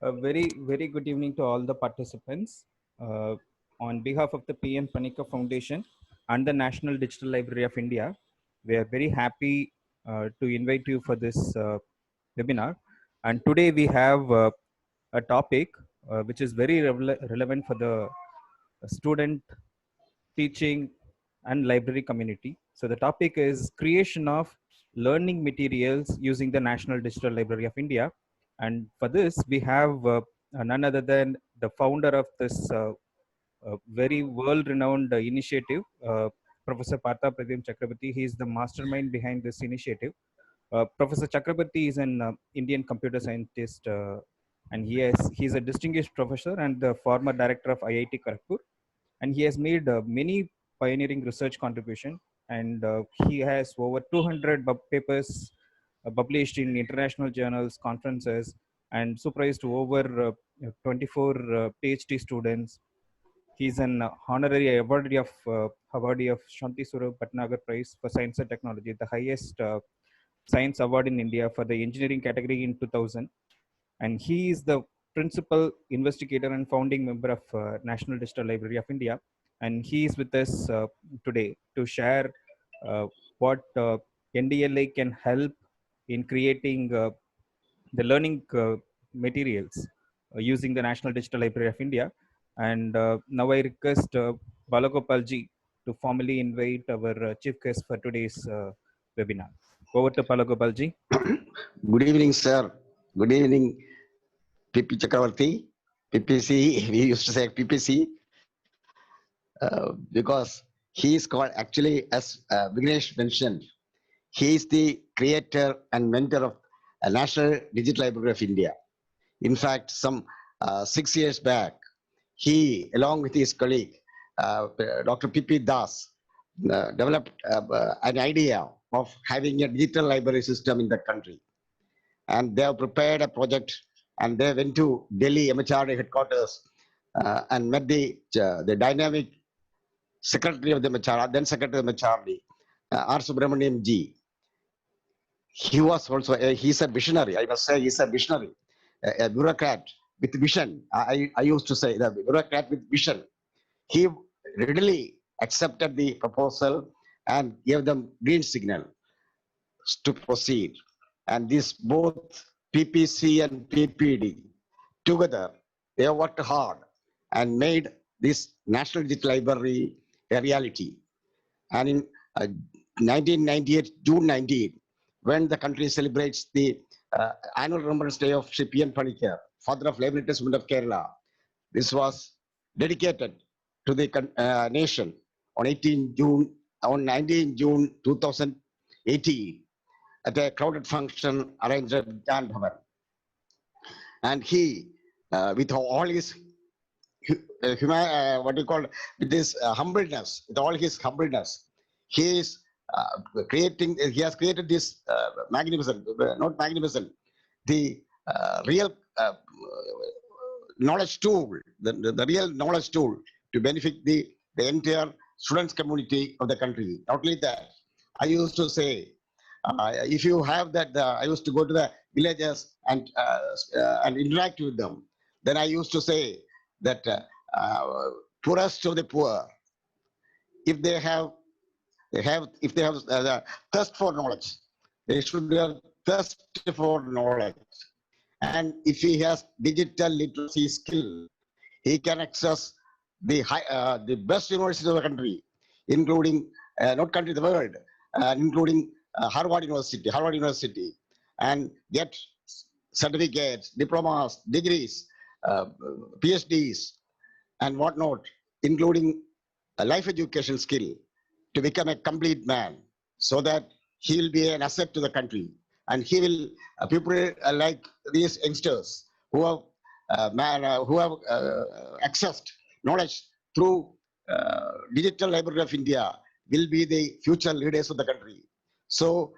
A very good evening to all the participants. Uh, on behalf of the PN Panika Foundation and the National Digital Library of India, we are very happy to invite you for this webinar. And today we have a topic which is very relevant for the student teaching and library community. So the topic is creation of learning materials using the National Digital Library of India. And for this, we have none other than the founder of this very world-renowned initiative, Professor Partha Pratim Chakrabarty. He is the mastermind behind this initiative. Professor Chakrabarty is an Indian computer scientist, and he's a distinguished professor and the former director of IIT Kharagpur, and he has made many pioneering research contribution, and he has over 200 papers published in international journals, conferences, and supervised over 24 PhD students. He's an honorary awardee of Shanti Swarup Bhatnagar Prize for Science and Technology, the highest science award in India for the engineering category in 2000. And he is the principal investigator and founding member of National Digital Library of India. And he is with us today to share uh, what NDLI can help in creating the learning materials using the National Digital Library of India. And now I request Balagopalji to formally invite our chief guest for today's webinar. Over to Balagopalji. Good evening, sir. Good evening, PP Chakravarti, PPC. We used to say PPC because he is called actually, as Vignesh mentioned, he is the creator and mentor of National Digital Library of India. In fact, some 6 years back, he, along with his colleague, Dr. P.P. Das, developed an idea of having a digital library system in the country. And they have prepared a project, and they went to Delhi MHRD headquarters and met the dynamic secretary of the MHRD, then secretary of the MHRD, R. Subramaniam G. He was also, he's a visionary, I must say he's a visionary, a bureaucrat with vision. I used to say that bureaucrat with vision. He readily accepted the proposal and gave them green signal to proceed. And this both PPC and PPD together, they worked hard and made this National Digital Library a reality. And in 1998, June 19, when the country celebrates the annual Remembrance Day of Shri P.N. Panikkar, father of library movement of Kerala, this was dedicated to the nation on 19 June 2018 at a crowded function arranged at Jan Bhavan. And he, with all his with this humbleness, with all his humbleness, he is he has created this magnificent, not magnificent, the real knowledge tool, the real knowledge tool to benefit the entire students community of the country. Not only that, I used to say, if you have that, I used to go to the villages and interact with them. Then I used to say that poorest of the poor, if they have the thirst for knowledge, they should have thirst for knowledge. And if he has digital literacy skill, he can access the best universities of the country, including not country, the world, including Harvard University, and get certificates, diplomas, degrees, PhDs, and whatnot, including a life education skill to become a complete man, so that he will be an asset to the country. And he will, people like these youngsters who have accessed knowledge through Digital Library of India will be the future leaders of the country. So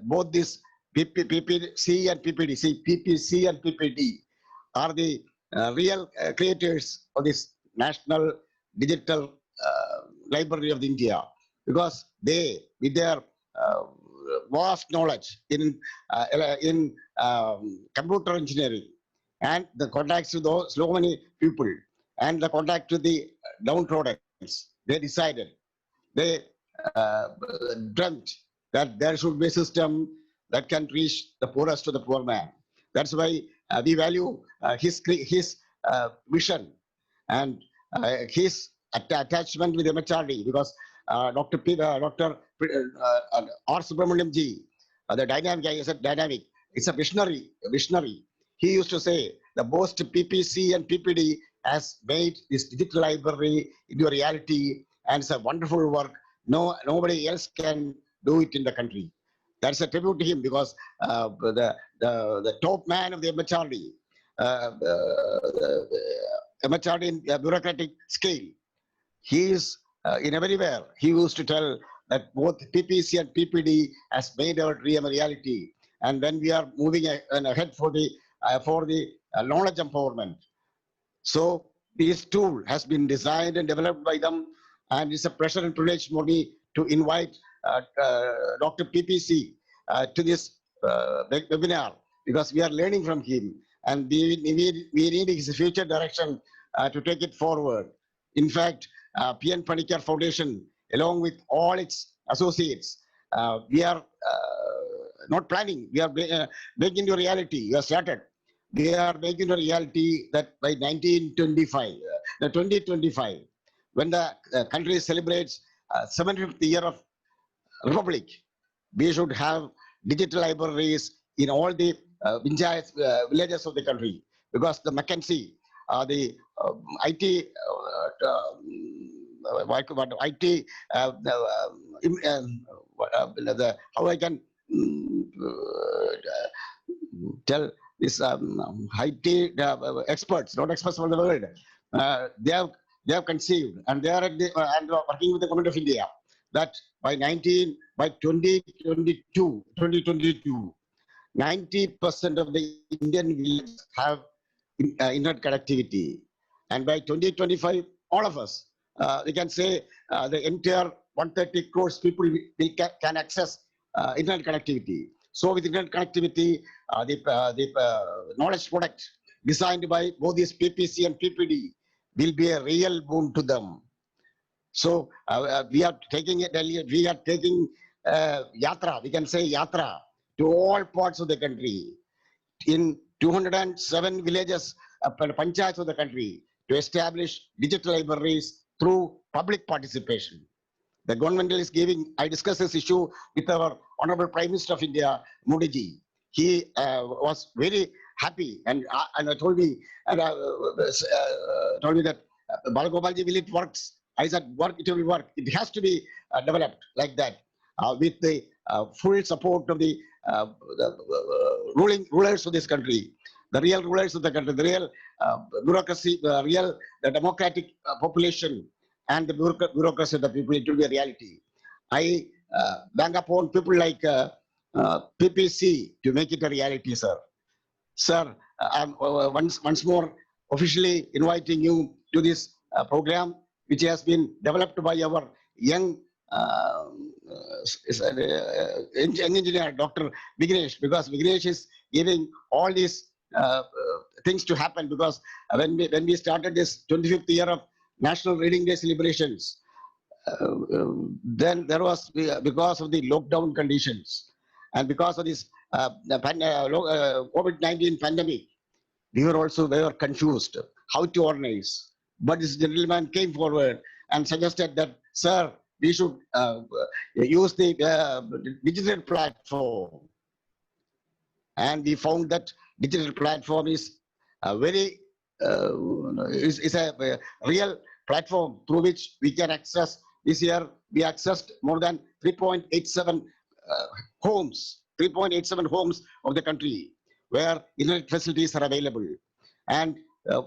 both this PPC and PPC and PPD are the real creators of this National Digital Library of India, because they, with their vast knowledge in computer engineering and the contacts to those so many people, and the contact to the downtrodden. They decided, they uh, dreamt that there should be a system that can reach the poorest to the poor man. That's why we value his vision and his attachment with MHRD, because Dr. R. Subramaniam ji, the dynamic, I said dynamic, it's a visionary. He used to say the most PPC and PPD has made this digital library into a reality, and it's a wonderful work. Nobody else can do it in the country. That's a tribute to him, because the top man of the MHRD, MHRD in bureaucratic scale, he is in everywhere. He used to tell that both PPC and PPD has made our dream a reality, and when we are moving ahead for the knowledge empowerment. So this tool has been designed and developed by them, and it's a pleasure and privilege for me to invite Dr. PPC to this webinar, because we are learning from him, and we need his future direction to take it forward. In fact, PN Panikkar Foundation, along with all its associates, we are not planning, we are making it a reality. We have started. We are making a reality that by 2025, when the country celebrates 75th year of Republic, we should have digital libraries in all the villages of the country, because the McKinsey, the IT, IT, how I can tell this IT experts, not experts from the world, they have conceived, and they are and working with the government of India, that by 2022, 90% of the Indian villages have internet connectivity, and by 2025, all of us, we can say the entire 130 crores people can access internet connectivity. So with internet connectivity, the knowledge product designed by both this PPC and PPD will be a real boon to them. So we are taking it. We are taking yatra. We can say yatra to all parts of the country, in 207 villages, panchayats of the country, to establish digital libraries through public participation. The government is giving. I discussed this issue with our Honorable Prime Minister of India, Modi ji. He was very happy, and told me that Balagopalji, will it works? I said, work, it will work. It has to be developed like that, with the full support of the rulers of this country, the real rulers of the country, the real bureaucracy, the democratic population, and the bureaucracy of the people. It will be a reality. I bank upon people like PPC to make it a reality, sir. Sir, I'm once more officially inviting you to this program, which has been developed by our young engineer, Dr. Vignesh, because Vignesh is giving all these things to happen, because when we started this 25th year of National Reading Day celebrations, then there was, because of the lockdown conditions and because of this COVID-19 pandemic, we were confused how to organize. But this gentleman came forward and suggested that, sir, we should use the digital platform. And we found that digital platform is a very is a real platform through which we can access. This year we accessed more than 3.87 homes, 3.87 homes of the country where internet facilities are available. And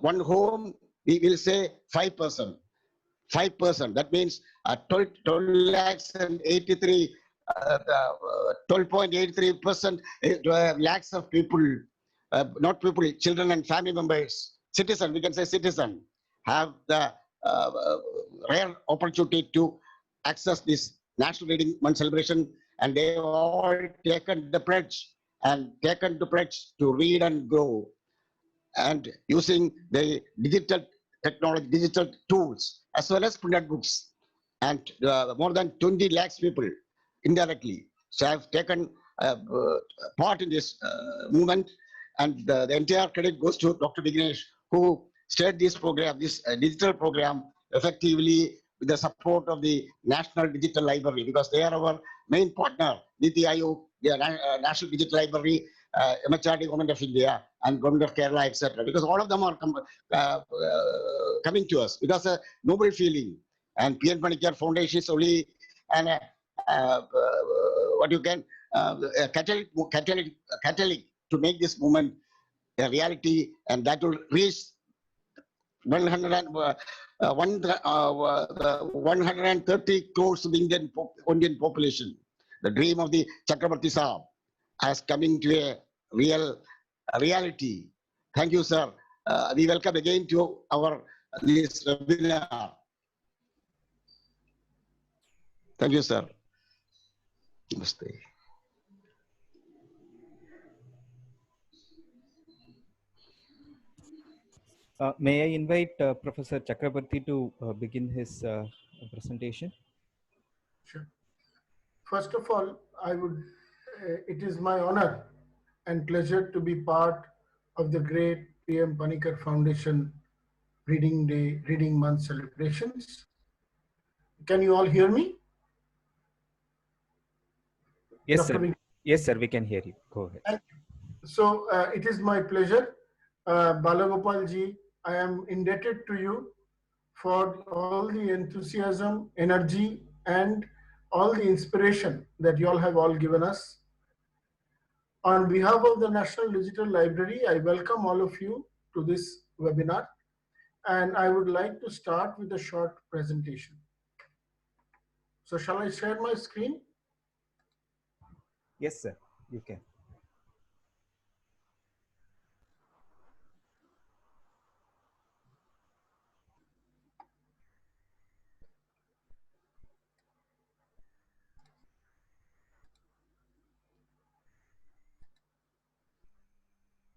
one home, we will say 5%. 5%. That means 12 lakhs and 83, 12.83% lakhs of people, not people, children and family members, citizen, we can say citizen, have the rare opportunity to access this National Reading Month celebration, and they have all taken the pledge to read and grow. and using the digital technology, digital tools, as well as printed books. And more than 20 lakhs people indirectly have taken part in this movement. And the entire credit goes to Dr. Vignesh, who started this program, this digital program, effectively with the support of the National Digital Library, because they are our main partner, Niti Aayog, the National Digital Library, MHRD, Government of India, and Government of Kerala, etc. Because all of them are coming to us because a noble feeling. And PN Panikkar Foundation is only an what you can catalytic to make this movement a reality, and that will reach 130 crores of Indian population. The dream of the Chakrabarti Saab has coming to a reality. Thank you, sir. We welcome again to our this webinar. Thank you, sir. Namaste. May I invite Professor Chakrabarti to begin his presentation? Sure. First of all, it is my honor and pleasure to be part of the great PM Panikkar Foundation Reading Day, Reading Month celebrations. Can you all hear me? Yes, sir. Yes, sir, we can hear you. Go ahead. So it is my pleasure. Balagopal ji, I am indebted to you for all the enthusiasm, energy, and all the inspiration that you all have all given us. On behalf of the National Digital Library, I welcome all of you to this webinar, and I would like to start with a short presentation. So shall I share my screen? Yes, sir, you can.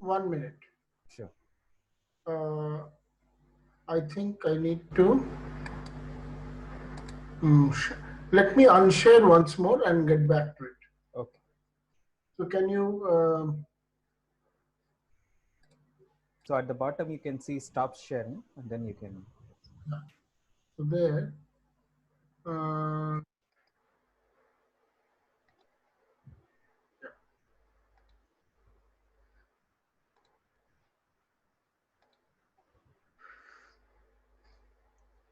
One minute. Sure. I think I need to let me unshare once more and get back to it. Okay. So can you so at the bottom you can see stop sharing, and then you can so there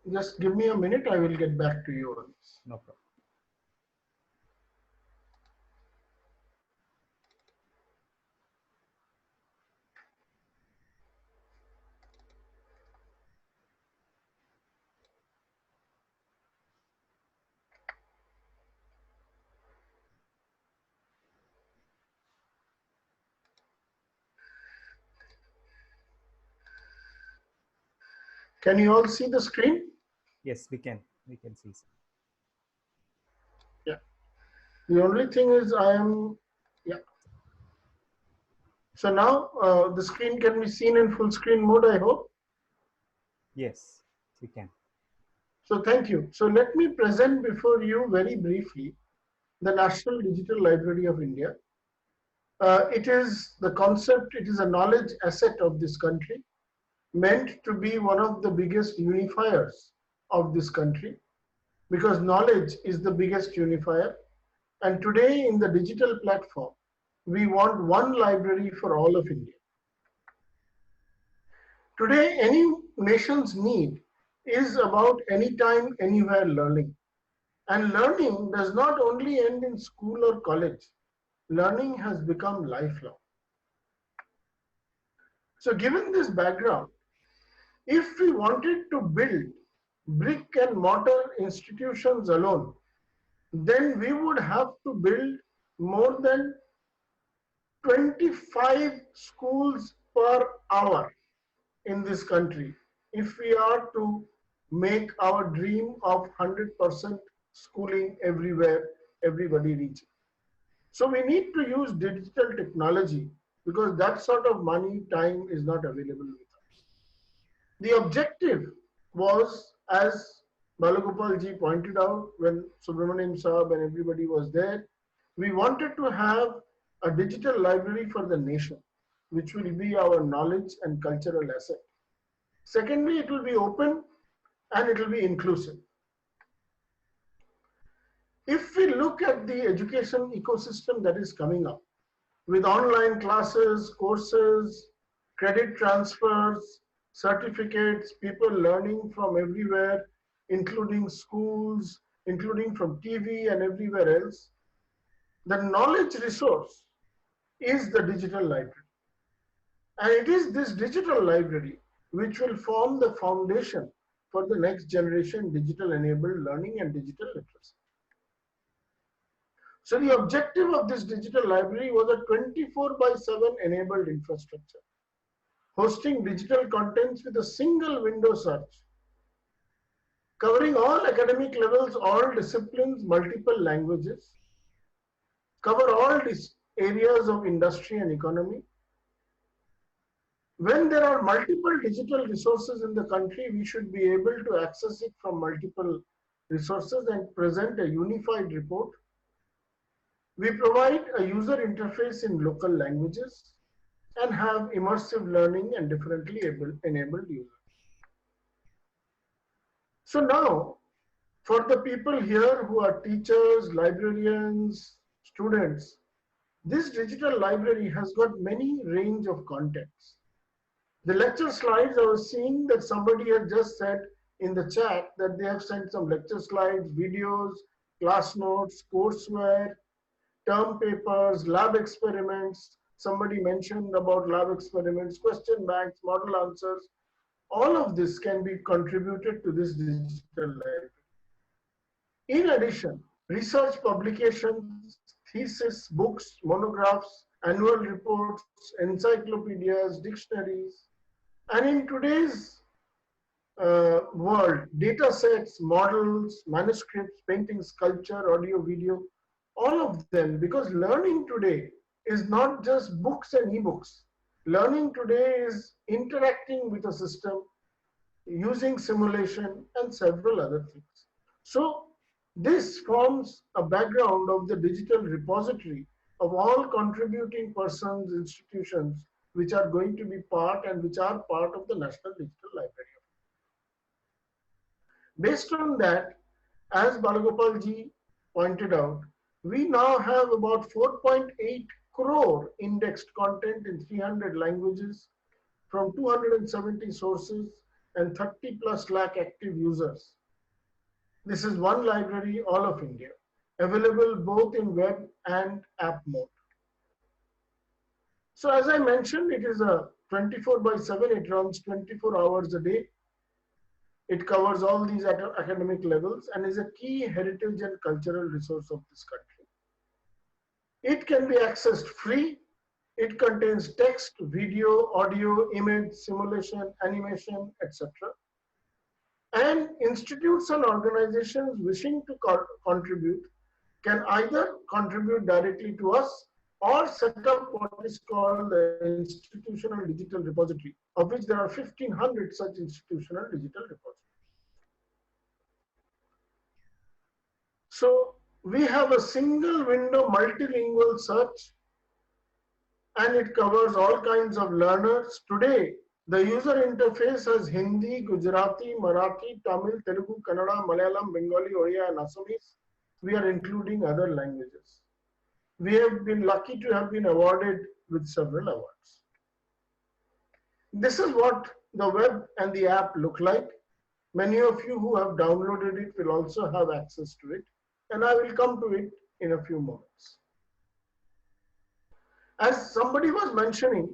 just give me a minute, I will get back to you on this. No problem. Can you all see the screen? Yes, we can see. Yeah. The only thing is So now the screen can be seen in full screen mode, I hope. Yes, we can. So thank you. So let me present before you very briefly the National Digital Library of India. It is the concept, it is a knowledge asset of this country, meant to be one of the biggest unifiers of this country, because knowledge is the biggest unifier. And today in the digital platform, we want one library for all of India. Today, any nation's need is about anytime, anywhere learning. And learning does not only end in school or college. Learning has become lifelong. So given this background, if we wanted to build brick and mortar institutions alone, then we would have to build more than 25 schools per hour in this country if we are to make our dream of 100% schooling everywhere, everybody reaching. So we need to use digital technology because that sort of money, time is not available with us. The objective was, as Balagopal ji pointed out when Subramaniam Saab and everybody was there, we wanted to have a digital library for the nation, which will be our knowledge and cultural asset. Secondly, it will be open and it will be inclusive. If we look at the education ecosystem that is coming up, with online classes, courses, credit transfers, certificates, people learning from everywhere, including schools, including from TV and everywhere else, the knowledge resource is the digital library. And it is this digital library which will form the foundation for the next generation digital enabled learning and digital literacy. So the objective of this digital library was a 24/7 enabled infrastructure, hosting digital contents with a single window search, covering all academic levels, all disciplines, multiple languages, cover all these areas of industry and economy. When there are multiple digital resources in the country, we should be able to access it from multiple resources and present a unified report. We provide a user interface in local languages and have immersive learning and differently enabled users. So now, for the people here who are teachers, librarians, students, this digital library has got many range of contents. The lecture slides, I was seeing that somebody had just said in the chat that they have sent some lecture slides, videos, class notes, courseware, term papers, lab experiments. Somebody mentioned about lab experiments, question banks, model answers. All of this can be contributed to this digital library. In addition, research publications, thesis, books, monographs, annual reports, encyclopedias, dictionaries, and in today's world, data sets, models, manuscripts, paintings, sculpture, audio, video, all of them, because learning today is not just books and e-books. Learning today is interacting with a system, using simulation and several other things. So this forms a background of the digital repository of all contributing persons, institutions, which are going to be part and which are part of the National Digital Library. Based on that, as Balagopal ji pointed out, we now have about 4.8 crore indexed content in 300 languages from 270 sources and 30 plus lakh active users. This is one library, all of India, available both in web and app mode. So as I mentioned, it is a 24/7, it runs 24 hours a day. It covers all these academic levels and is a key heritage and cultural resource of this country. It can be accessed free. It contains text, video, audio, image, simulation, animation, etc. And institutes and organizations wishing to contribute can either contribute directly to us or set up what is called the Institutional Digital Repository, of which there are 1,500 such institutional digital repositories. So we have a single window multilingual search, and it covers all kinds of learners. Today, the user interface has Hindi, Gujarati, Marathi, Tamil, Telugu, Kannada, Malayalam, Bengali, Oriya, and Assamese. We are including other languages. We have been lucky to have been awarded with several awards. This is what the web and the app look like. Many of you who have downloaded it will also have access to it, and I will come to it in a few moments. As somebody was mentioning,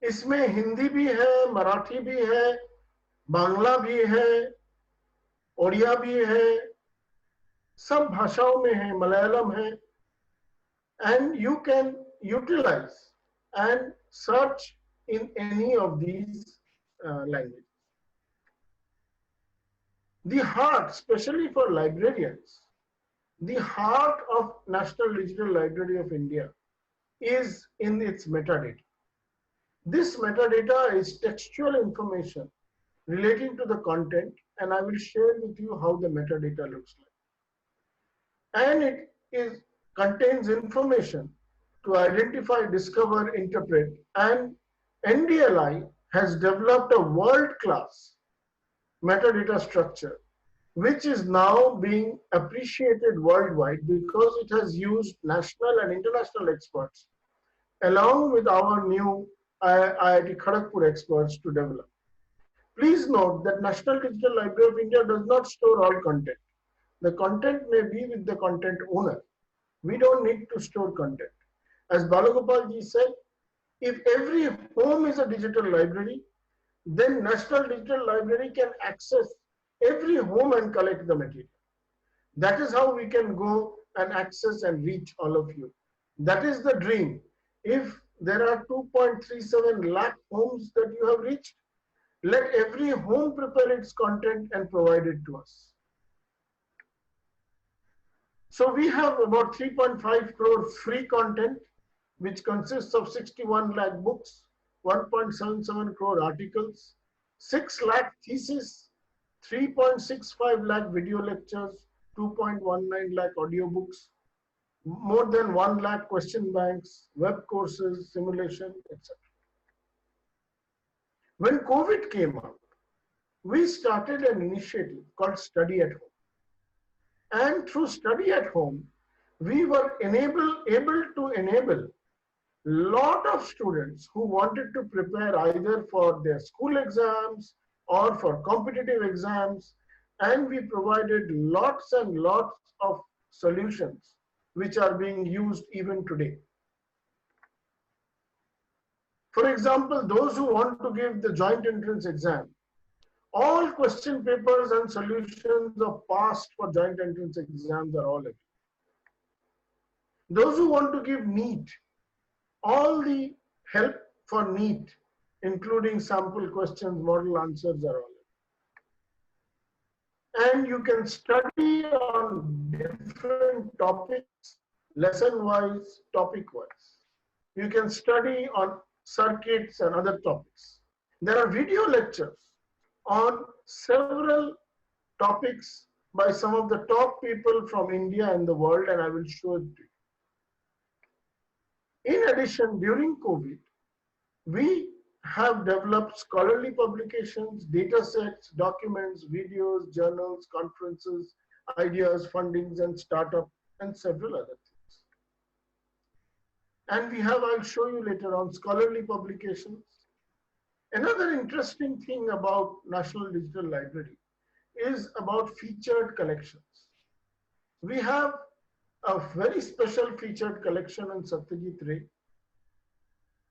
इसमें हिंदी भी है, मराठी भी है, बांग्ला भी है, ओडिया भी है, सब भाषाओं में है, मलयालम है, and you can utilize and search in any of these languages. The heart, especially for librarians, the heart of National Digital Library of India is in its metadata. This metadata is textual information relating to the content, and I will share with you how the metadata looks like. And it contains information to identify, discover, interpret, and NDLI has developed a world-class metadata structure, which is now being appreciated worldwide because it has used national and international experts along with our new IIT Kharagpur experts to develop. Please note that National Digital Library of India does not store all content. The content may be with the content owner. We don't need to store content. As Balagopal ji said, if every home is a digital library, then National Digital Library can access every home and collect the material. That is how we can go and access and reach all of you. That is the dream. If there are 2.37 lakh homes that you have reached, let every home prepare its content and provide it to us. So we have about 3.5 crore free content, which consists of 61 lakh books, 1.77 crore articles, 6 lakh theses, 3.65 lakh video lectures, 2.19 lakh audiobooks, more than 1 lakh question banks, web courses, simulation, etc. When COVID came up, we started an initiative called Study at Home. And through Study at Home, we were able to enable lot of students who wanted to prepare either for their school exams or for competitive exams, and we provided lots and lots of solutions which are being used even today. For example, those who want to give the joint entrance exam, all question papers and solutions of past for joint entrance exams are all available. Those who want to give NEET, all the help for NEET, including sample questions, model answers are all available. And you can study on different topics, lesson-wise, topic-wise. You can study on circuits and other topics. There are video lectures on several topics by some of the top people from India and the world, and I will show it to you. In addition, during COVID, we have developed scholarly publications, data sets, documents, videos, journals, conferences, ideas, fundings, and startup, and several other things. And we have, I'll show you later on, scholarly publications. Another interesting thing about National Digital Library is about featured collections. We have a very special featured collection on Satyajit Ray.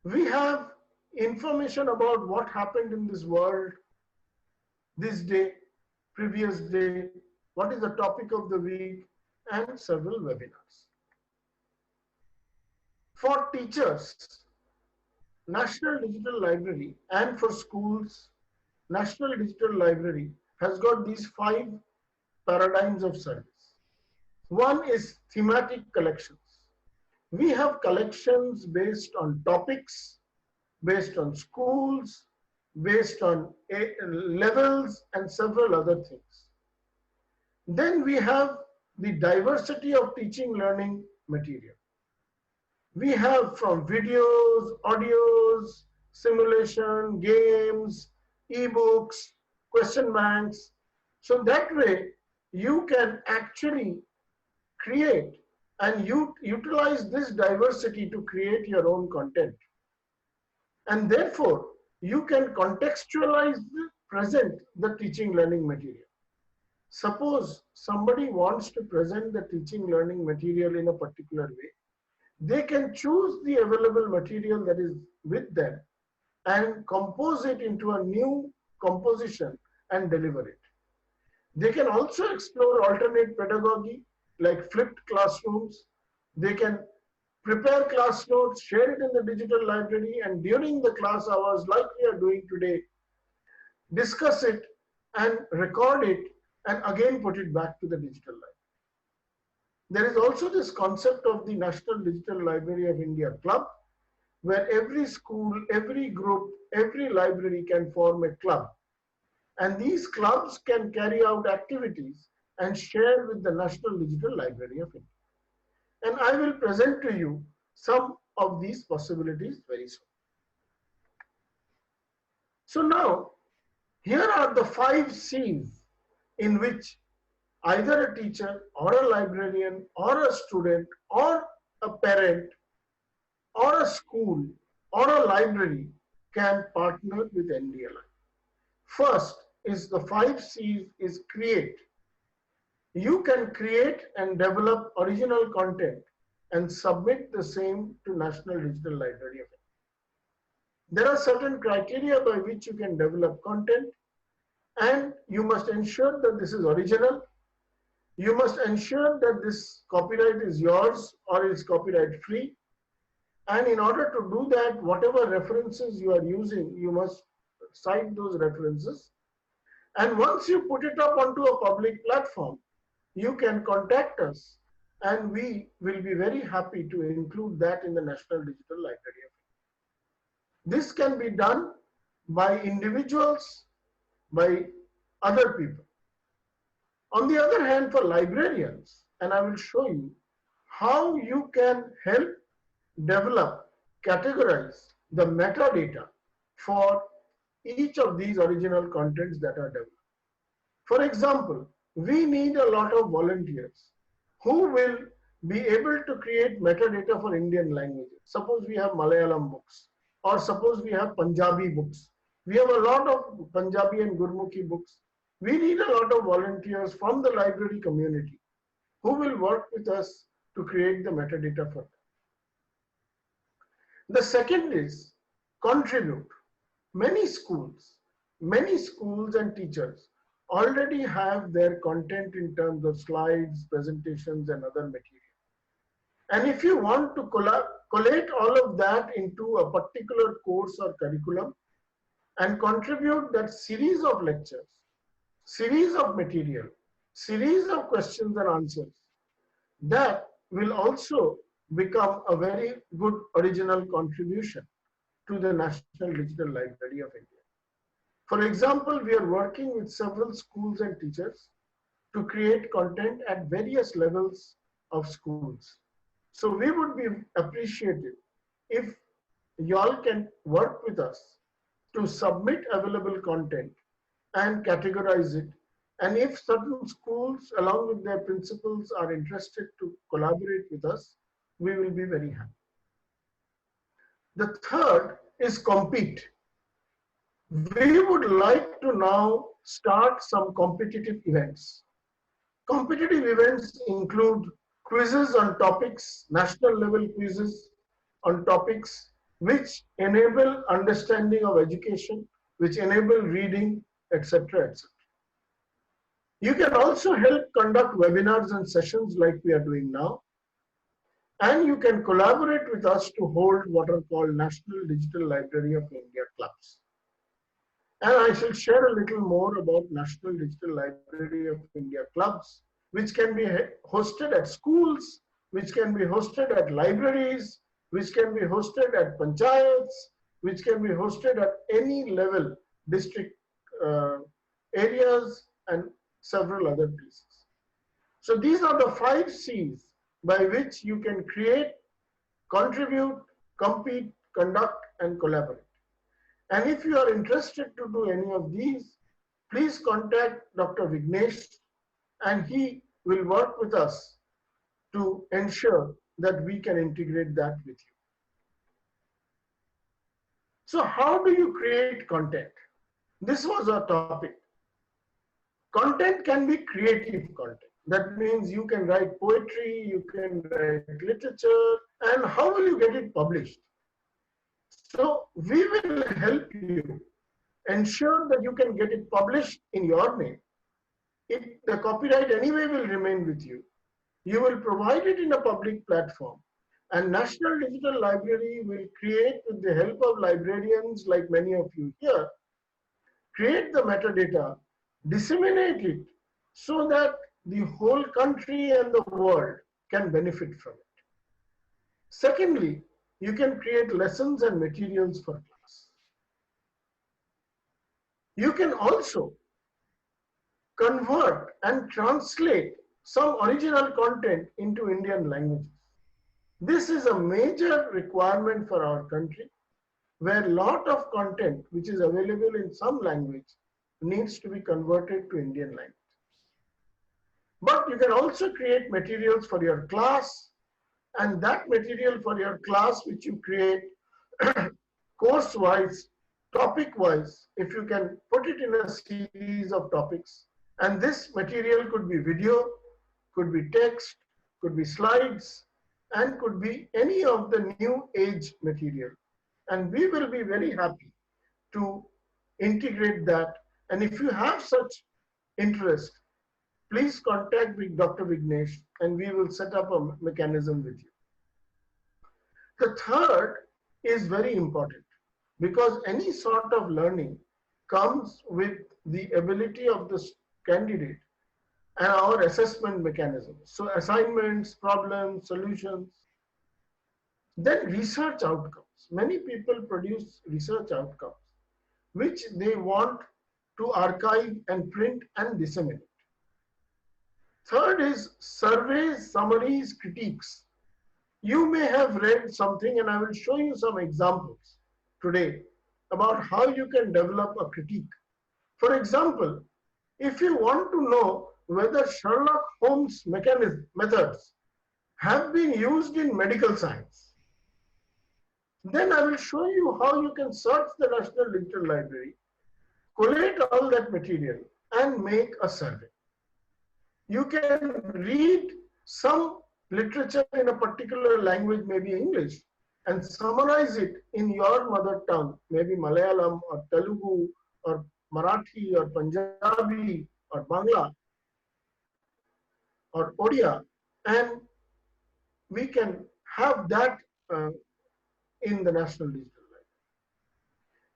We have information about what happened in this world this day, previous day, what is the topic of the week, and several webinars. For teachers, National Digital Library, and for schools, National Digital Library has got these 5 paradigms of service. One is thematic collections. We have collections based on topics, based on schools, based on levels, and several other things. Then we have the diversity of teaching learning material. We have from videos, audios, simulation, games, ebooks, question banks. So that way you can actually create and utilize this diversity to create your own content. And therefore, you can contextualize, present the teaching learning material. Suppose somebody wants to present the teaching learning material in a particular way. They can choose the available material that is with them and compose it into a new composition and deliver it. They can also explore alternate pedagogy like flipped classrooms. They can prepare class notes, share it in the digital library, and during the class hours, like we are doing today, discuss it and record it and again put it back to the digital library. There is also this concept of the National Digital Library of India Club, where every school, every group, every library can form a club. And these clubs can carry out activities and share with the National Digital Library of India. And I will present to you some of these possibilities very soon. So now, here are the 5 C's in which either a teacher or a librarian or a student or a parent or a school or a library can partner with NDLI. First is the 5 C's is create. You can create and develop original content and submit the same to National Digital Library of India. There are certain criteria by which you can develop content, and you must ensure that this is original. You must ensure that this copyright is yours or is copyright free. And in order to do that, whatever references you are using, you must cite those references. And once you put it up onto a public platform, you can contact us and we will be very happy to include that in the National Digital Library of India. This can be done by individuals, by other people. On the other hand, for librarians, and I will show you how you can help develop, categorize the metadata for each of these original contents that are developed. For example, we need a lot of volunteers who will be able to create metadata for Indian languages. Suppose we have Malayalam books, or suppose we have Punjabi books. We have a lot of Punjabi and Gurmukhi books. We need a lot of volunteers from the library community who will work with us to create the metadata for them. The second is contribute. Many schools and teachers already have their content in terms of slides, presentations, and other material. And if you want to collate all of that into a particular course or curriculum and contribute that series of lectures, series of material, series of questions and answers, that will also become a very good original contribution to the National Digital Library of India. For example, we are working with several schools and teachers to create content at various levels of schools. So we would be appreciated if y'all can work with us to submit available content and categorize it. And if certain schools along with their principals are interested to collaborate with us, we will be very happy. The third is compete. We would like to now start some competitive events. Competitive events include quizzes on topics, national level quizzes on topics which enable understanding of education, which enable reading, etc., etc. You can also help conduct webinars and sessions like we are doing now. And you can collaborate with us to hold what are called National Digital Library of India clubs. And I shall share a little more about National Digital Library of India clubs, which can be hosted at schools, which can be hosted at libraries, which can be hosted at panchayats, which can be hosted at any level, district areas, and several other places. So these are the 5 C's by which you can create, contribute, compete, conduct, and collaborate. And if you are interested to do any of these, please contact Dr. Vignesh, and he will work with us to ensure that we can integrate that with you. So how do you create content? This was our topic. Content can be creative content. That means you can write poetry, you can write literature, and how will you get it published? So we will help you ensure that you can get it published in your name. The copyright anyway will remain with you. You will provide it in a public platform, and National Digital Library will create, with the help of librarians like many of you here, create the metadata, disseminate it so that the whole country and the world can benefit from it. Secondly, you can create lessons and materials for class. You can also convert and translate some original content into Indian languages. This is a major requirement for our country, where a lot of content which is available in some language needs to be converted to Indian language. But you can also create materials for your class, and that material for your class which you create course-wise, topic-wise, if you can put it in a series of topics, and this material could be video, could be text, could be slides, and could be any of the new age material. And we will be very happy to integrate that. And if you have such interest, please contact with Dr. Vignesh and we will set up a mechanism with you. The third is very important because any sort of learning comes with the ability of the candidate and our assessment mechanisms. So assignments, problems, solutions. Then research outcomes. Many people produce research outcomes which they want to archive and print and disseminate. Third is surveys, summaries, critiques. You may have read something and I will show you some examples today about how you can develop a critique. For example, if you want to know whether Sherlock Holmes methods have been used in medical science, then I will show you how you can search the National Digital Library, collate all that material and make a survey. You can read some literature in a particular language, maybe English, and summarize it in your mother tongue, maybe Malayalam or Telugu or Marathi or Punjabi or Bangla or Odia, and we can have that in the National Digital Library.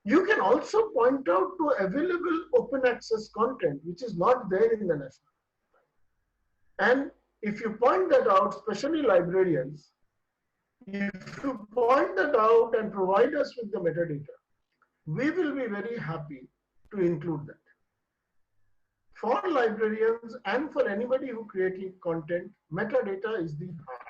You can also point out to available open access content which is not there in the National Library. And if you point that out, especially librarians, if you point that out and provide us with the metadata, we will be very happy to include that. For librarians and for anybody who creating content, metadata is the heart.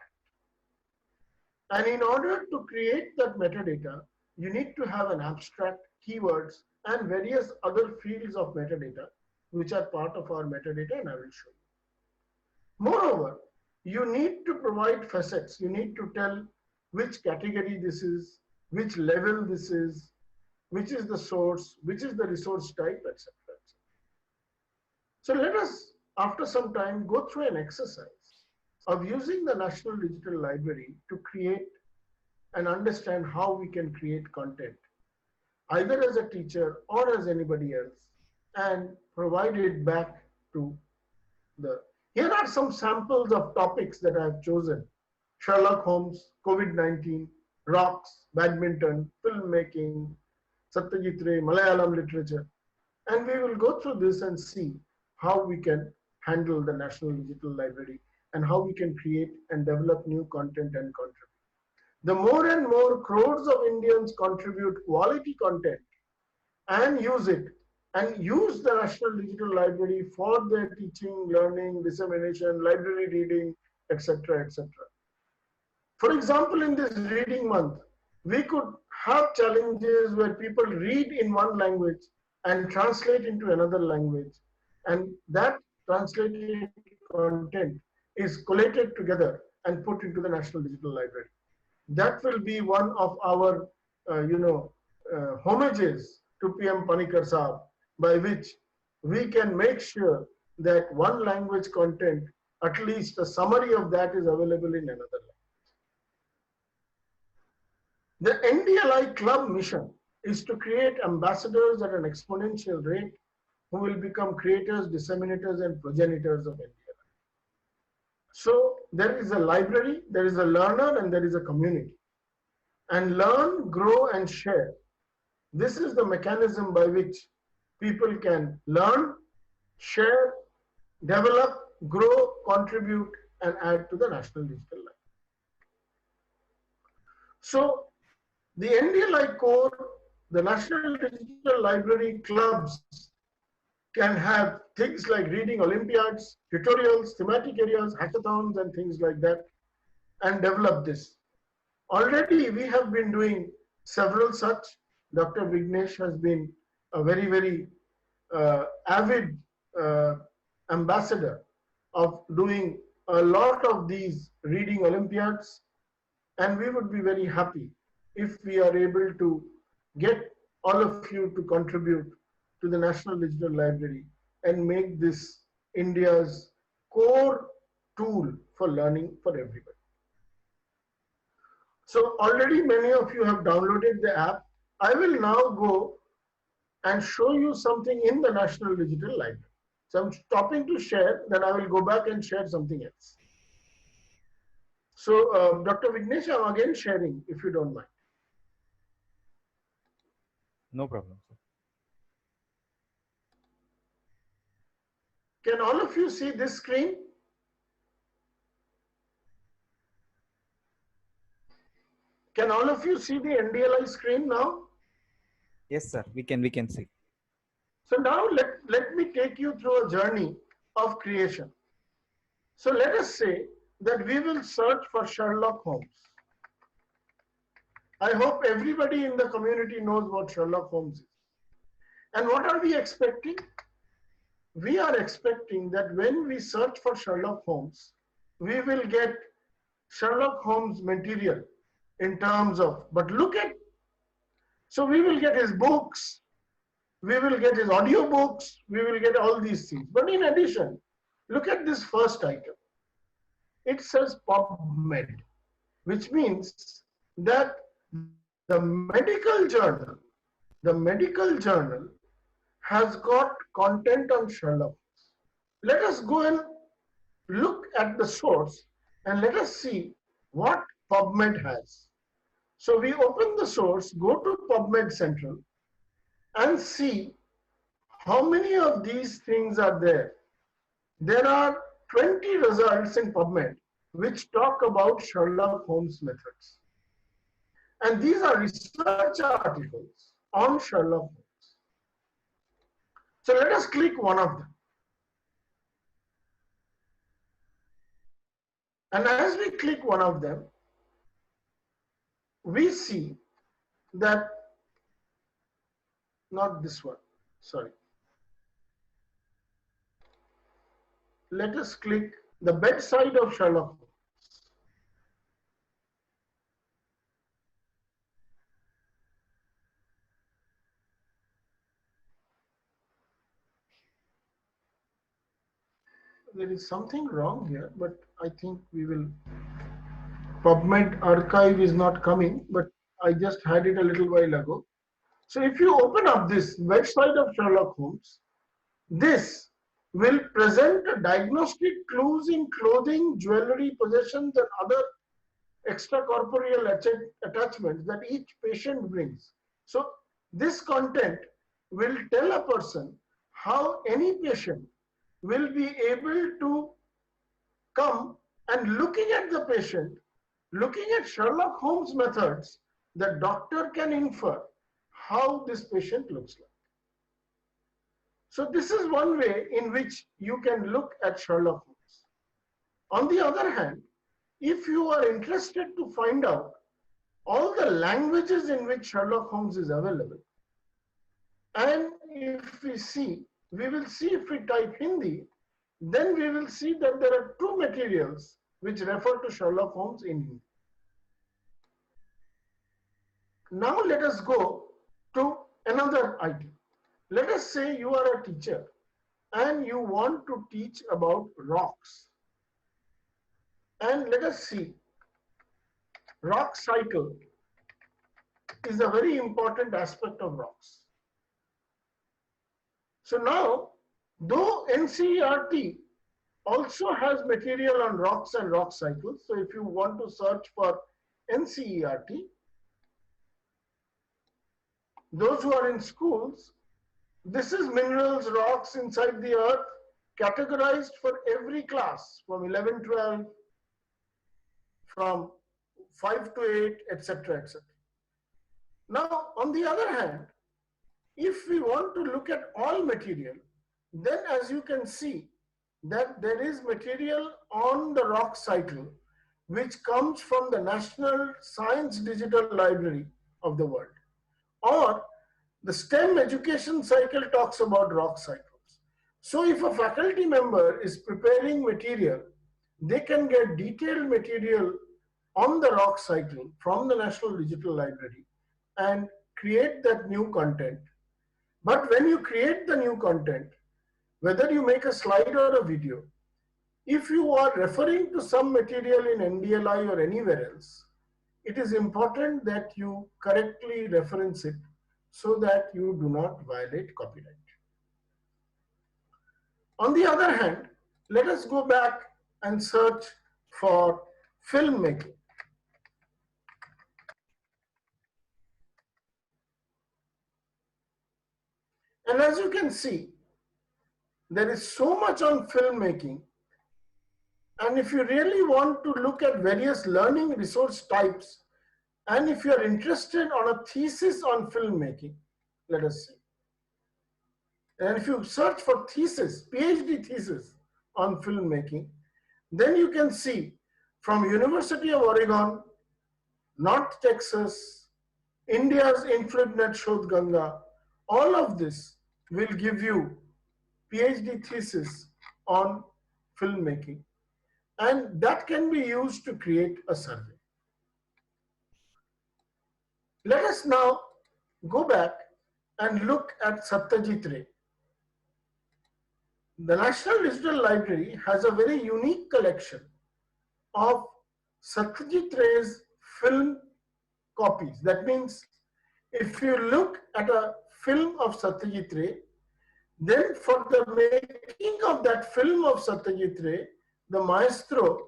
And in order to create that metadata, you need to have an abstract, keywords, and various other fields of metadata, which are part of our metadata, and I will show you. Moreover, you need to provide facets. You need to tell which category this is, which level this is, which is the source, which is the resource type, etc. So let us, after some time, go through an exercise of using the National Digital Library to create and understand how we can create content, either as a teacher or as anybody else, and provide it back to the... Here are some samples of topics that I have chosen. Sherlock Holmes, COVID-19, rocks, badminton, filmmaking, Satyajit Ray, Malayalam literature. And we will go through this and see how we can handle the National Digital Library and how we can create and develop new content and contribute. The more and more crores of Indians contribute quality content and use it, and use the National Digital Library for their teaching, learning, dissemination, library reading, etc., etc. For example, in this reading month, we could have challenges where people read in one language and translate into another language. And that translated content is collated together and put into the National Digital Library. That will be one of our, homages to PM Panikkar Saab, by which we can make sure that one language content, at least a summary of that, is available in another language. The NDLI Club mission is to create ambassadors at an exponential rate who will become creators, disseminators, and progenitors of NDLI. So there is a library, there is a learner, and there is a community. And learn, grow, and share. This is the mechanism by which people can learn, share, develop, grow, contribute, and add to the National Digital Library. So the NDLI core, the National Digital Library clubs can have things like reading Olympiads, tutorials, thematic areas, hackathons, and things like that, and develop this. Already we have been doing several such. Dr. Vignesh has been a very, very avid ambassador of doing a lot of these reading Olympiads, and we would be very happy if we are able to get all of you to contribute to the National Digital Library and make this India's core tool for learning for everybody. So already many of you have downloaded the app. I will now go and show you something in the National Digital Library. So I'm stopping to share, then I will go back and share something else. So Dr. Vignesh, I'm again sharing, if you don't mind. No problem, sir. Can all of you see this screen? Can all of you see the NDLI screen now? Yes, sir. We can see. So now let me take you through a journey of creation. So let us say that we will search for Sherlock Holmes. I hope everybody in the community knows what Sherlock Holmes is. And what are we expecting? We are expecting that when we search for Sherlock Holmes, we will get Sherlock Holmes material in terms of, but look at, so we will get his books, we will get his audio books, we will get all these things. But in addition, look at this first item. It says PubMed, which means that the medical journal has got content on Sherlock Holmes. Let us go and look at the source and let us see what PubMed has. So we open the source, go to PubMed Central and see how many of these things are there. There are 20 results in PubMed which talk about Sherlock Holmes methods. And these are research articles on Sherlock Holmes. So let us click one of them. And as we click one of them, we see that, not this one, sorry. Let us click the bedside of Sherlock Holmes. There is something wrong here, but I think we will. PubMed archive is not coming, but I just had it a little while ago. So if you open up this website of Sherlock Holmes, this will present diagnostic clues in clothing, jewelry, possessions, and other extracorporeal attachments that each patient brings. So this content will tell a person how any patient will be able to come and looking at the patient, looking at Sherlock Holmes methods, the doctor can infer how this patient looks like. So this is one way in which you can look at Sherlock Holmes. On the other hand, if you are interested to find out all the languages in which Sherlock Holmes is available, and if we see, we will see if we type Hindi, then we will see that there are two materials which refer to Sherlock Holmes in Hindi. Now let us go to another item. Let us say you are a teacher and you want to teach about rocks. And let us see, rock cycle is a very important aspect of rocks. So now, though NCERT also has material on rocks and rock cycles, so if you want to search for NCERT, those who are in schools, this is minerals, rocks inside the earth, categorized for every class from 11, 12, from 5 to 8, etc., etc. Now, on the other hand, if we want to look at all material, then as you can see that there is material on the rock cycle which comes from the National Science Digital Library of the world, or the STEM education cycle talks about rock cycles. So if a faculty member is preparing material, they can get detailed material on the rock cycle from the National Digital Library and create that new content. But when you create the new content, whether you make a slide or a video, if you are referring to some material in NDLI or anywhere else, it is important that you correctly reference it so that you do not violate copyright. On the other hand, let us go back and search for filmmaking. And as you can see, there is so much on filmmaking. And if you really want to look at various learning resource types, and if you're interested on a thesis on filmmaking, let us see. And if you search for thesis, PhD thesis on filmmaking, then you can see from University of Oregon, North Texas, India's InfluentNet Shodh Ganga, all of this will give you PhD thesis on filmmaking. And that can be used to create a survey. Let us now go back and look at Satyajit Ray. The National Digital Library has a very unique collection of Satyajit Ray's film copies. That means if you look at a film of Satyajit Ray, then for the making of that film of Satyajit Ray, the maestro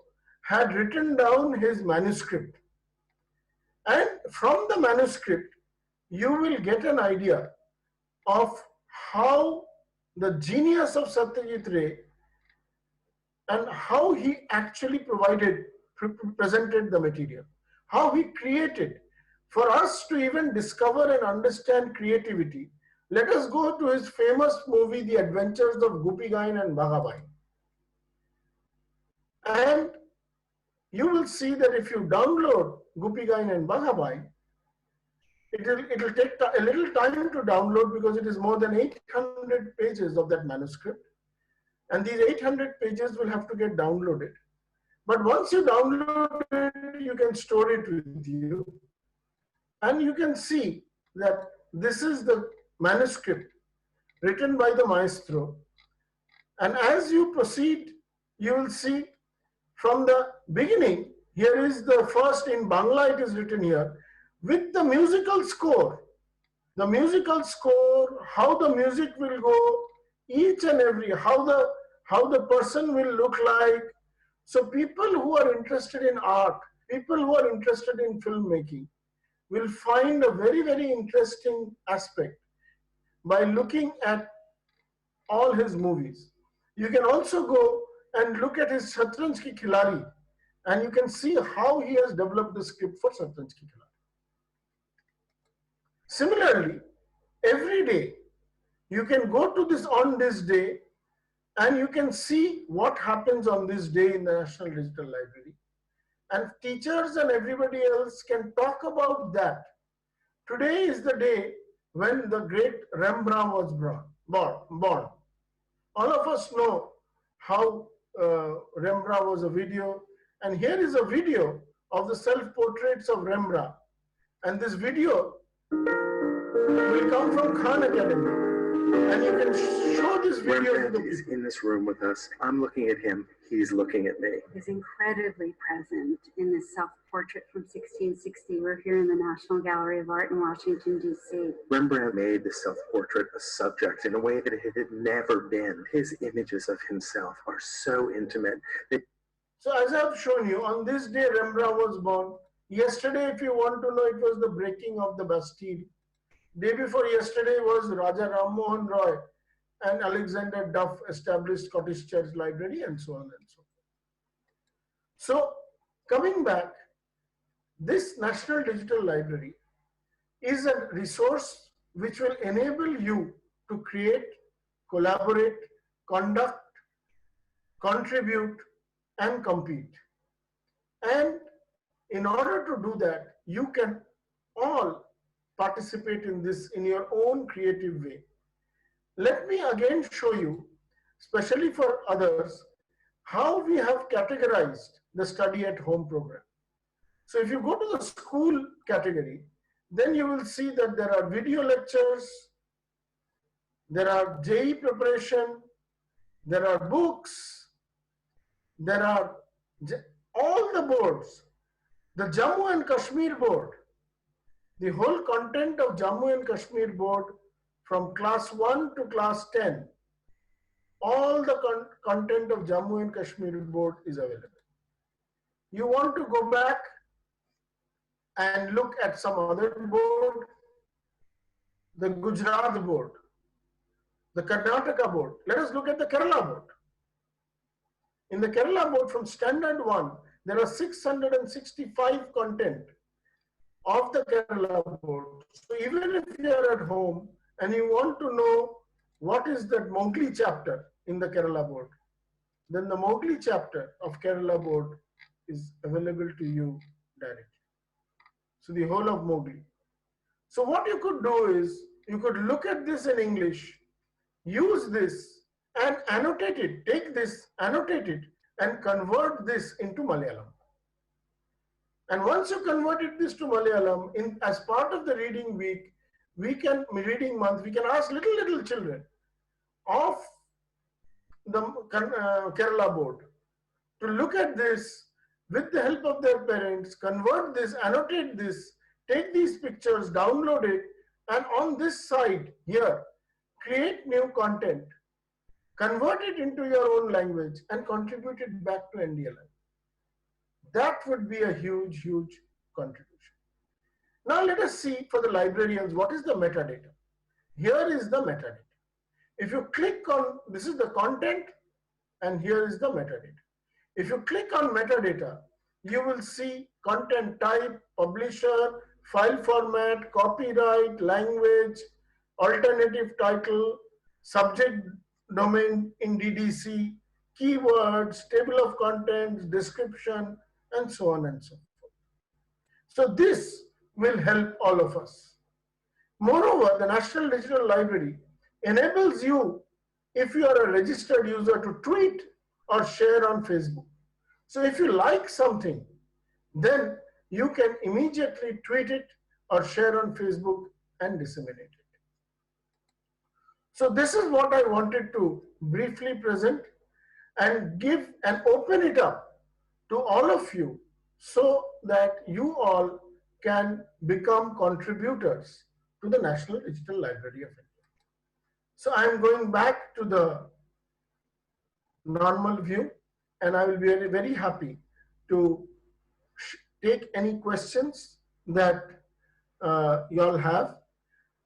had written down his manuscript. And from the manuscript, you will get an idea of how the genius of Satyajit Ray and how he actually presented the material, how he created. For us to even discover and understand creativity, let us go to his famous movie, The Adventures of Guppy Gain and Bhagabai. And you will see that if you download Guppy Gain and Bhagabai, it will take a little time to download because it is more than 800 pages of that manuscript. And these 800 pages will have to get downloaded. But once you download it, you can store it with you. And you can see that this is the manuscript written by the maestro. And as you proceed, you will see from the beginning, here is the first in Bangla, it is written here, with the musical score. The musical score, how the music will go, each and every, how the person will look like. So people who are interested in art, people who are interested in filmmaking, will find a very, very interesting aspect by looking at all his movies. You can also go and look at his Shatranj Ki Khiladi, and you can see how he has developed the script for Shatranj Ki Khiladi. Similarly, every day, you can go to this on this day, and you can see what happens on this day in the National Digital Library. And teachers and everybody else can talk about that. Today is the day when the great Rembrandt was born. All of us know how Rembrandt was a video. And here is a video of the self-portraits of Rembrandt. And this video will come from Khan Academy. And you can show this video. Rembrandt is in this room with us. I'm looking at him. He's looking at me. Is incredibly present in this self-portrait from 1660. We're here in the National Gallery of Art in Washington, D.C. Rembrandt made the self-portrait a subject in a way that it had never been. His images of himself are so intimate. So as I've shown you, on this day Rembrandt was born. Yesterday, if you want to know, it was the breaking of the Bastille. Day before yesterday was Raja Ram Mohan Roy. and Alexander Duff established Scottish Church Library, and so on and so forth. So coming back, this National Digital Library is a resource which will enable you to create, collaborate, conduct, contribute, and compete. And in order to do that, you can all participate in this in your own creative way. Let me again show you, especially for others, how we have categorized the study at home program. So if you go to the school category, then you will see that there are video lectures, there are JEE preparation, there are books, there are all the boards, the Jammu and Kashmir board, the whole content of Jammu and Kashmir board from class 1 to class 10, all the content of Jammu and Kashmir board is available. You want to go back and look at some other board, the Gujarat board, the Karnataka board. Let us look at the Kerala board. In the Kerala board from standard 1, there are 665 content of the Kerala board. So even if you are at home and you want to know what is that Mowgli chapter in the Kerala board, then the Mowgli chapter of Kerala board is available to you directly. So the whole of Mowgli. So what you could do is, you could look at this in English, use this and annotate it, take this, annotate it and convert this into Malayalam. And once you converted this to Malayalam, as part of the reading week, reading month, we can ask little children of the Kerala board to look at this with the help of their parents, convert this, annotate this, take these pictures, download it, and on this side here, create new content, convert it into your own language and contribute it back to NDLI. That would be a huge, huge contribution. Now let us see for the librarians, what is the metadata? Here is the metadata. If you click on, this is the content and here is the metadata. If you click on metadata, you will see content type, publisher, file format, copyright, language, alternative title, subject domain in DDC, keywords, table of contents, description, and so on and so forth. So this will help all of us. Moreover, the National Digital Library enables you, if you are a registered user, to tweet or share on Facebook. So if you like something, then you can immediately tweet it or share on Facebook and disseminate it. So this is what I wanted to briefly present and give and open it up to all of you so that you all can become contributors to the National Digital Library of India. So I am going back to the normal view and I will be very, very happy to take any questions that you all have.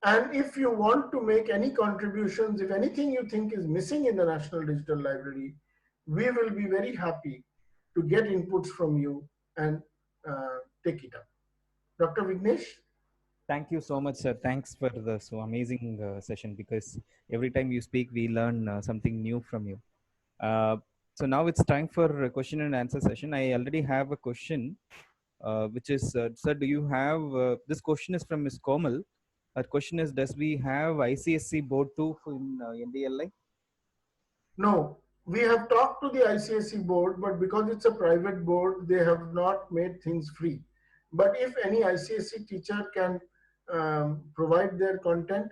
And if you want to make any contributions, if anything you think is missing in the National Digital Library, we will be very happy to get inputs from you and take it up. Dr. Vignesh? Thank you so much, sir. Thanks for the so amazing session, because every time you speak, we learn something new from you. So now it's time for a question and answer session. I already have a question, which is, sir, do you have, this question is from Ms. Komal. Her question is, does we have ICSC board too in NDLI? No, we have talked to the ICSC board, but because it's a private board, they have not made things free. But if any ICSC teacher can provide their content,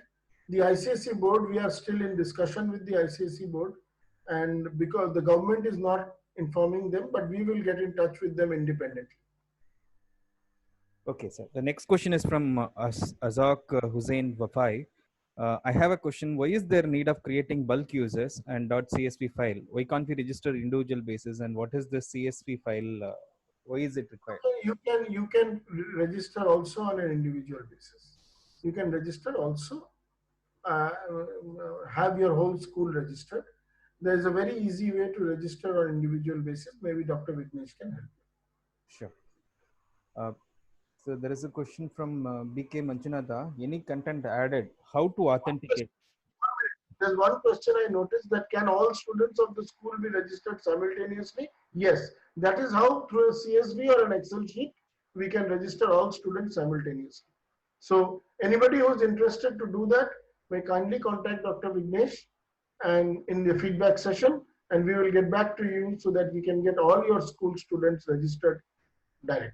the ICSC board, we are still in discussion with the ICSC board, and because the government is not informing them, but we will get in touch with them independently. Okay, sir. The next question is from Azak Hussain Wafai. I have a question. Why is there need of creating bulk users and .csv file? Why can't we register individual basis? And what is the CSV file? Why is it required? You can register also on an individual basis. You can register also have your whole school registered. There is a very easy way to register on individual basis. Maybe Dr. Vignesh can help you. Sure. So there is a question from BK Manchunatha. Any content added? How to authenticate? There's one question I noticed, that can all students of the school be registered simultaneously? Yes, that is how through a CSV or an Excel sheet, we can register all students simultaneously. So anybody who is interested to do that may kindly contact Dr. Vignesh and in the feedback session, and we will get back to you so that we can get all your school students registered directly.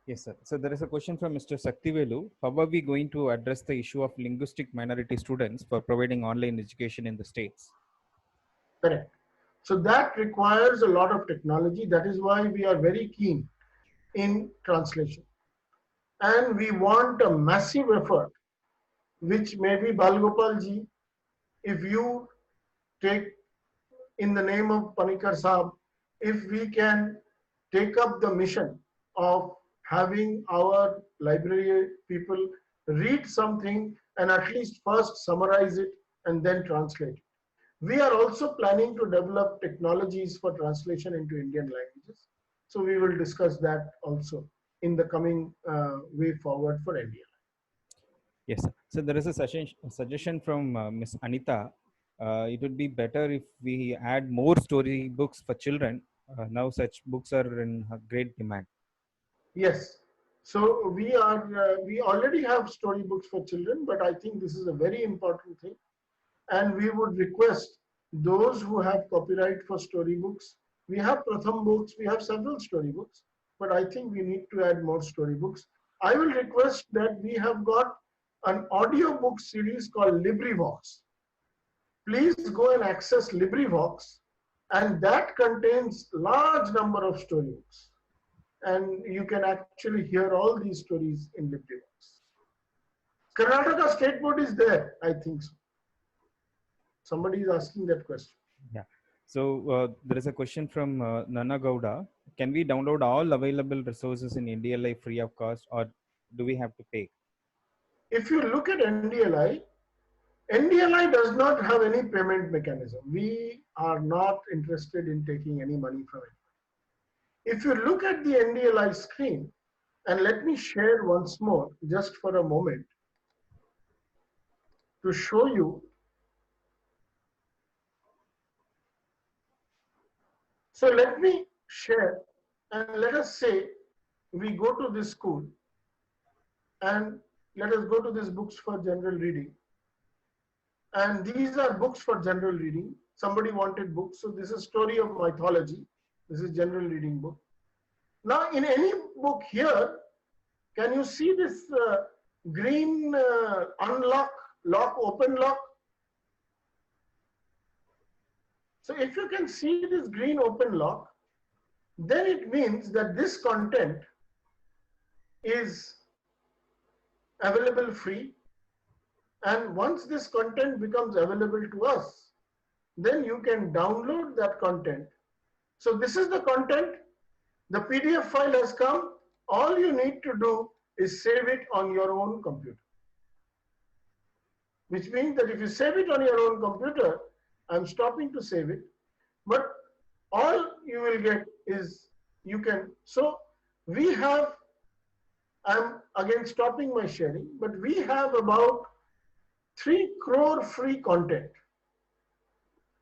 Yes, sir. So there is a question from Mr. Saktivelu. How are we going to address the issue of linguistic minority students for providing online education in the states? Correct. So that requires a lot of technology. That is why we are very keen in translation. And we want a massive effort, which maybe Balgopal ji, if you take in the name of Panikar Saab, if we can take up the mission of having our library people read something and at least first summarize it and then translate it. We are also planning to develop technologies for translation into Indian languages. So we will discuss that also in the coming way forward for India. Yes, sir. So there is a suggestion from Ms. Anita. It would be better if we add more story books for children. Now such books are in great demand. Yes. So we already have storybooks for children, but I think this is a very important thing. And we would request those who have copyright for storybooks. We have Pratham books, we have several storybooks, but I think we need to add more storybooks. I will request that we have got an audiobook series called LibriVox. Please go and access LibriVox, and that contains large number of storybooks. And you can actually hear all these stories in LibriVox. Karnataka State Board is there, I think so. Somebody is asking that question. Yeah. So there is a question from Nana Gowda. Can we download all available resources in NDLI free of cost, or do we have to pay? If you look at NDLI, NDLI does not have any payment mechanism. We are not interested in taking any money from it. If you look at the NDLI screen, and let me share once more, just for a moment, to show you. So let me share, and let us say we go to this school, and let us go to this books for general reading. And these are books for general reading. Somebody wanted books. So this is story of mythology. This is general reading book. Now in any book here, can you see this green unlock, lock, open lock? So if you can see this green open lock, then it means that this content is available free. And once this content becomes available to us, then you can download that content. So this is the content. The PDF file has come. All you need to do is save it on your own computer. Which means that if you save it on your own computer, I'm stopping to save it, but all you will get is you can. So we have, I'm again stopping my sharing, but we have about 3 crore free content.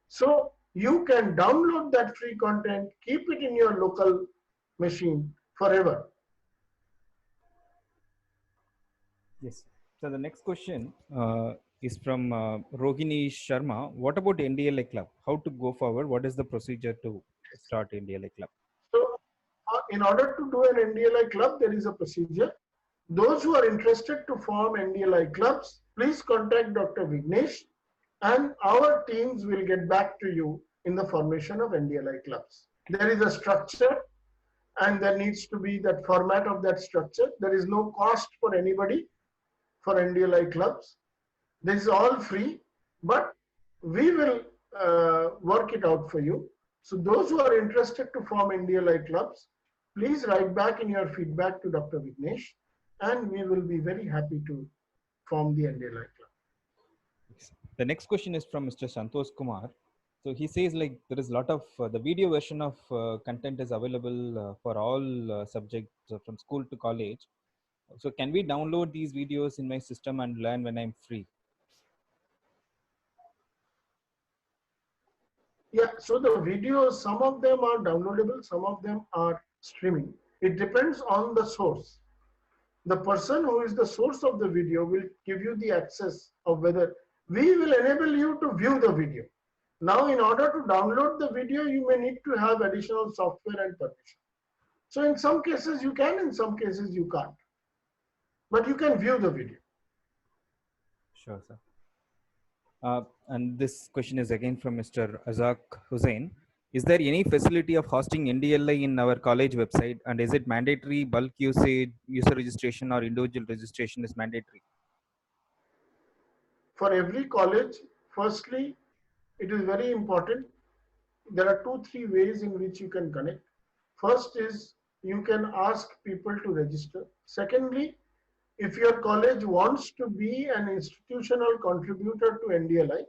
So you can download that free content, keep it in your local machine forever. Yes. So the next question is from Rohini Sharma. What about NDLI Club? How to go forward? What is the procedure to start NDLI Club? So in order to do an NDLI Club, there is a procedure. Those who are interested to form NDLI clubs, please contact Dr. Vignesh, and our teams will get back to you in the formation of NDLI clubs. There is a structure, and there needs to be that format of that structure. There is no cost for anybody for NDLI clubs. This is all free, but we will work it out for you. So those who are interested to form NDLI clubs, please write back in your feedback to Dr. Vignesh, and we will be very happy to form the NDLI club. The next question is from Mr. Santosh Kumar. So he says like there is a lot of the video version of content is available for all subjects from school to college. So can we download these videos in my system and learn when I'm free? Yeah, so the videos, some of them are downloadable, some of them are streaming. It depends on the source. The person who is the source of the video will give you the access of whether we will enable you to view the video. Now, in order to download the video, you may need to have additional software and permission. So in some cases you can, in some cases you can't. But you can view the video. Sure, sir. And this question is again from Mr. Azak Hussain. Is there any facility of hosting NDLI in our college website? And is it mandatory bulk usage, user registration or individual registration is mandatory? For every college, firstly, it is very important. There are 2-3 ways in which you can connect. First is you can ask people to register. Secondly, if your college wants to be an institutional contributor to NDLI,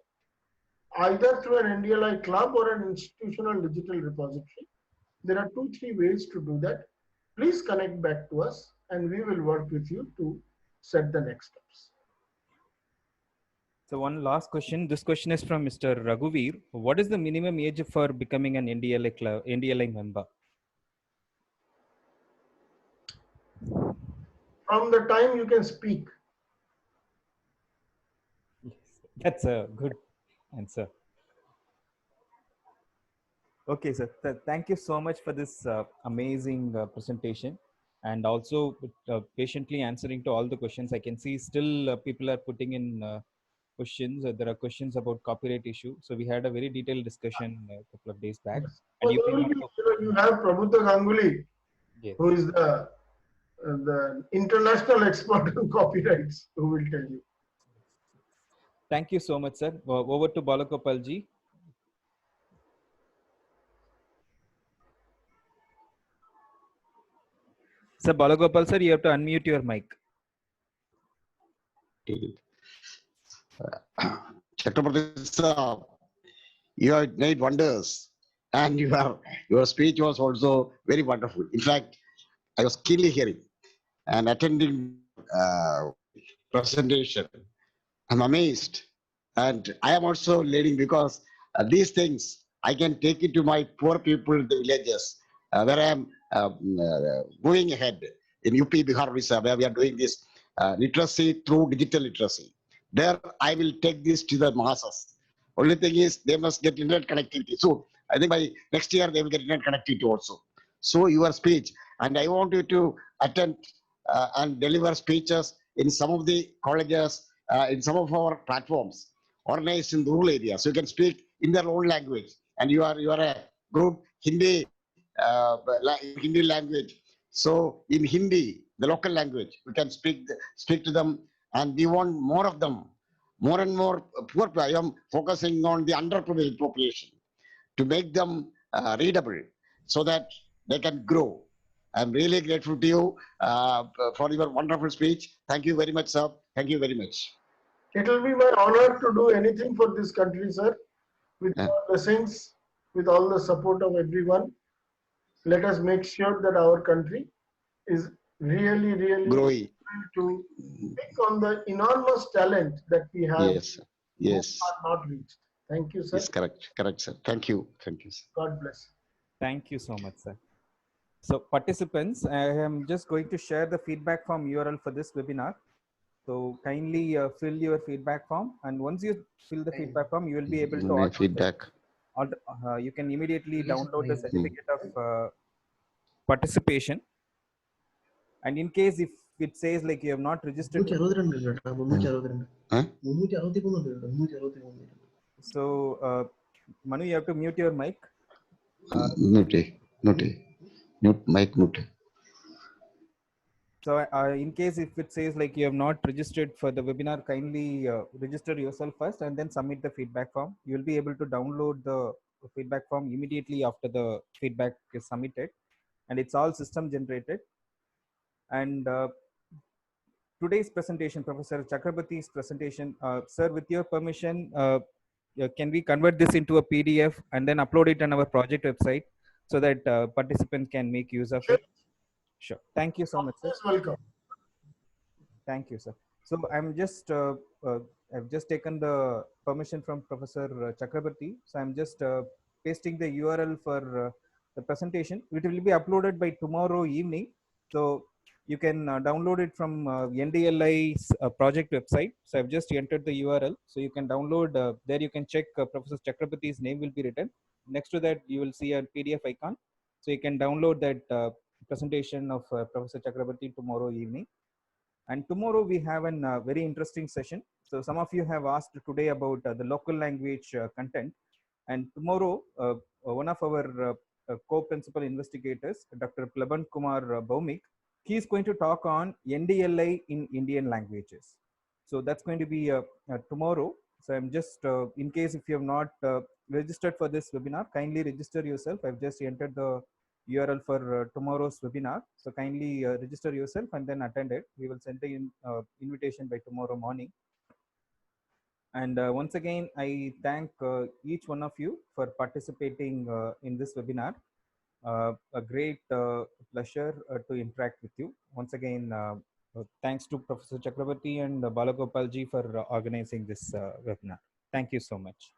either through an NDLI club or an institutional digital repository, there are 2-3 ways to do that. Please connect back to us and we will work with you to set the next steps. So one last question. This question is from Mr. Raghuveer. What is the minimum age for becoming an NDLI club, NDLI member? From the time you can speak. Yes, that's a good answer. Okay, sir. Thank you so much for this amazing presentation and also patiently answering to all the questions. I can see still people are putting in questions. There are questions about copyright issue. So we had a very detailed discussion a couple of days back. Yes. And you Only, you have Prabhuta Ganguly, yes, who is the international expert on copyrights, who will tell you. Thank you so much, sir. Over to Balagopal ji. Sir Balagopal sir, you have to unmute your mic. Chakrabarti sir, you have made wonders, and your speech was also very wonderful. In fact, I was keenly hearing and attending presentation. I'm amazed, and I am also learning because these things I can take it to my poor people in the villages where I am moving ahead in UP, Bihar, Orissa, where we are doing this literacy through digital literacy. There, I will take this to the masses. Only thing is, they must get internet connectivity. So, I think by next year they will get internet connectivity also. So, your speech, and I want you to attend and deliver speeches in some of the colleges, in some of our platforms organized in rural areas. So you can speak in their own language, and you are a good Hindi Hindi language. So in Hindi, the local language, we can speak to them, and we want more of them, more and more poor people. I am focusing on the underprivileged population to make them readable so that they can grow. I'm really grateful to you for your wonderful speech. Thank you very much, sir. Thank you very much. It will be my honor to do anything for this country, sir, with your blessings, with all the support of everyone. Let us make sure that our country is really, really growing to pick on the enormous talent that we have. Yes, yes. Are not reached. Thank you, sir. Yes, correct, sir. Thank you, sir. God bless. Thank you so much, sir. So participants, I am just going to share the feedback form URL for this webinar. So kindly fill your feedback form, and once you fill the feedback form, you will be able to feedback. You can immediately download the certificate of participation. And in case if it says like you have not registered, so Manu, you have to mute your mic. Mute mic. So in case if it says like you have not registered for the webinar, kindly register yourself first and then submit the feedback form. You will be able to download the feedback form immediately after the feedback is submitted, and it's all system generated. And today's presentation, Professor Chakrabarty's presentation, sir, with your permission, can we convert this into a PDF and then upload it on our project website so that participants can make use of it? Sure. Thank you so much, sir. Welcome. Thank you, sir. So I've just taken the permission from Professor Chakrabarty. So I'm just pasting the URL for the presentation. It will be uploaded by tomorrow evening. So you can download it from NDLI's project website. So I've just entered the URL. So you can download there. You can check Professor Chakrabarty's name will be written. Next to that, you will see a PDF icon. So you can download that presentation of Professor Chakrabarty tomorrow evening. And tomorrow we have a very interesting session. So some of you have asked today about the local language content. And tomorrow, one of our co-principal investigators, Dr. Plaban Kumar Bhaumik, he is going to talk on NDLI in Indian languages. So that's going to be tomorrow. So I'm just, in case if you have not registered for this webinar, kindly register yourself. I've just entered the URL for tomorrow's webinar. So kindly register yourself and then attend it. We will send the invitation by tomorrow morning. And once again, I thank each one of you for participating in this webinar. A great pleasure to interact with you. Once again, thanks to Professor Chakrabarty and Balagopalji for organizing this webinar. Thank you so much.